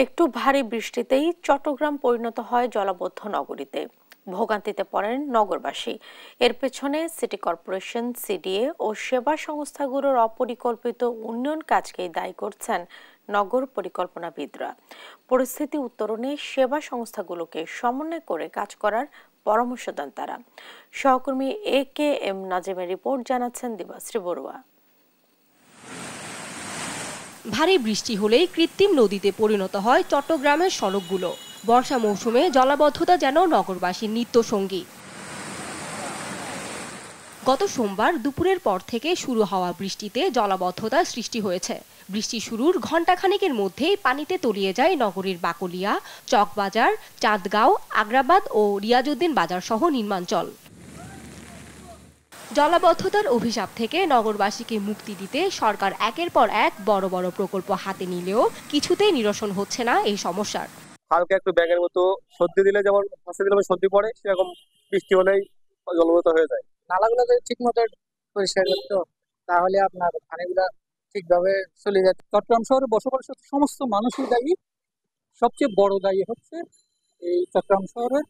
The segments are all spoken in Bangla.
একটু ভারী বৃষ্টিতেই চট্টগ্রাম পরিণত হয় জলাবদ্ধ নগরীতে। ভোগান্তিতে পড়েন নগরবাসী। এর পেছনে সিটি কর্পোরেশন, সিডিএ ও সেবা সংস্থাগুলোর অপরিকল্পিত উন্নয়ন কাজকেই দায়ী করছেন নগর পরিকল্পনাবিদরা। পরিস্থিতি উত্তরণে সেবা সংস্থাগুলোকে সমন্বয় করে কাজ করার পরামর্শ দেন তারা। সহকর্মী AKM নাজিমের রিপোর্ট, জানাচ্ছেন দিবাশ্রী বড়ুয়া। ভারী বৃষ্টি হলেই কৃত্রিম নদীতে পরিণত হয় চট্টগ্রামের সড়কগুলো। বর্ষা মৌসুমে জলাবদ্ধতা যেন নগরবাসীর নিত্যসঙ্গী। গত সোমবার দুপুরের পর থেকে শুরু হওয়া বৃষ্টিতে জলাবদ্ধতা সৃষ্টি হয়েছে। বৃষ্টি শুরুর ঘণ্টাখানেকের মধ্যেই পানিতে তলিয়ে যায় নগরীর বাকলিয়া, চকবাজার, চাঁদগাঁও, আগ্রাবাদ ও রিয়াজউদ্দিন বাজার সহ নির্মাঞ্চল। জলাবদ্ধতার অভিশাপ থেকে নগরবাসীকে মুক্তি দিতে সরকার একের পর এক বড় বড় প্রকল্প হাতে নিলেও কিছুতেই নিরসন হচ্ছে না এই সমস্যার। হালকা একটু ব্যাগের মতো সর্দি দিলে যেমন সর্দি পড়ে, সেরকম বৃষ্টি হলেই জলমগ্ন হয়ে যায়। নালাগুলো যদি ঠিক মতো পরিষ্কার করতো তাহলে আপনার পানিগুলো ঠিকভাবে চলে যেত। চট্টগ্রাম শহরে বসবাসের সমস্ত মানুষই দায়ী। সবচেয়ে বড় দায়ী হচ্ছে এই চট্টগ্রাম শহরের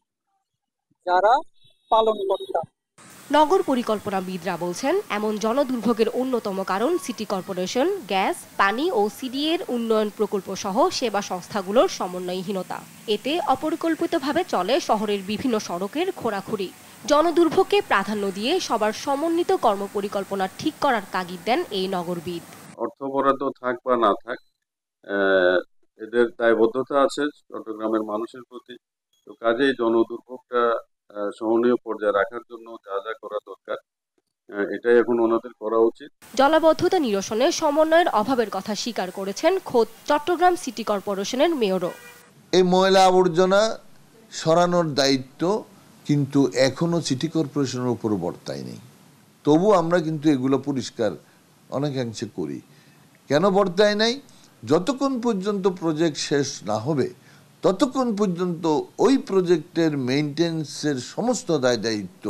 যারা পালনকর্তা। নগর পরিকল্পনাবিদরা বলছেন, এমন জনদুর্ভোগের অন্যতম কারণ সিটি কর্পোরেশন, গ্যাস, পানি ও সিডিএর উন্নয়ন প্রকল্প সহ সেবা সংস্থাগুলোর সমন্বয়হীনতা। এতে অপরিকল্পিতভাবে চলে শহরের বিভিন্ন সড়কের খোঁড়াখুঁড়ি। জনদুর্ভোগকে প্রাধান্য দিয়ে সবার সমন্বিত কর্মপরিকল্পনা ঠিক করার তাগিদ দেন এই নগরবিদ। অর্থ বরাদ্দ থাক বা না থাক, এদের দায়বদ্ধতা আছে চট্টগ্রামের মানুষের প্রতি। তো কাজেই জনদুর্ভোগটা সহনীয় পর্যায়ে রাখার জন্য যা যা করা দরকার, এটাই এখন ওনাদের করা উচিত। জলাবদ্ধতা নিরসনে সমন্বয়ের অভাবের কথা স্বীকার করেছেন খোদ চট্টগ্রাম সিটি কর্পোরেশনের মেয়রও। এই ময়লা আবর্জনা সরানোর দায়িত্ব কিন্তু এখনো সিটি কর্পোরেশনের উপর বর্তায় নেই। তবু আমরা কিন্তু এগুলো পরিষ্কার অনেকাংশে করি। কেন বর্তায় নাই? যতক্ষণ পর্যন্ত প্রজেক্ট শেষ না হবে ততক্ষণ পর্যন্ত ওই প্রজেক্টের মেইনটেন্যান্সের সমস্ত দায় দায়িত্ব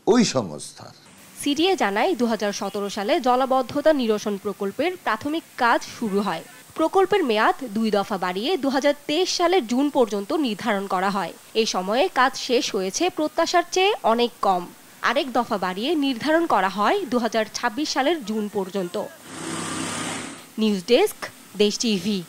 ওই সংস্থার। সিডিএ জানায় 2017 সালে জলাবদ্ধতা নিরসন প্রকল্পের প্রাথমিক কাজ শুরু হয়। প্রকল্পের মেয়াদ 2 দফা বাড়িয়ে 2023 সালের জুন পর্যন্ত নির্ধারণ করা হয়। এই সময়ে কাজ শেষ হয়েছে প্রত্যাশার চেয়ে অনেক কম। আরেক দফা বাড়িয়ে নির্ধারণ করা হয় 2026 সালের জুন পর্যন্ত। নিউজ ডেস্ক, দেশ টিভি।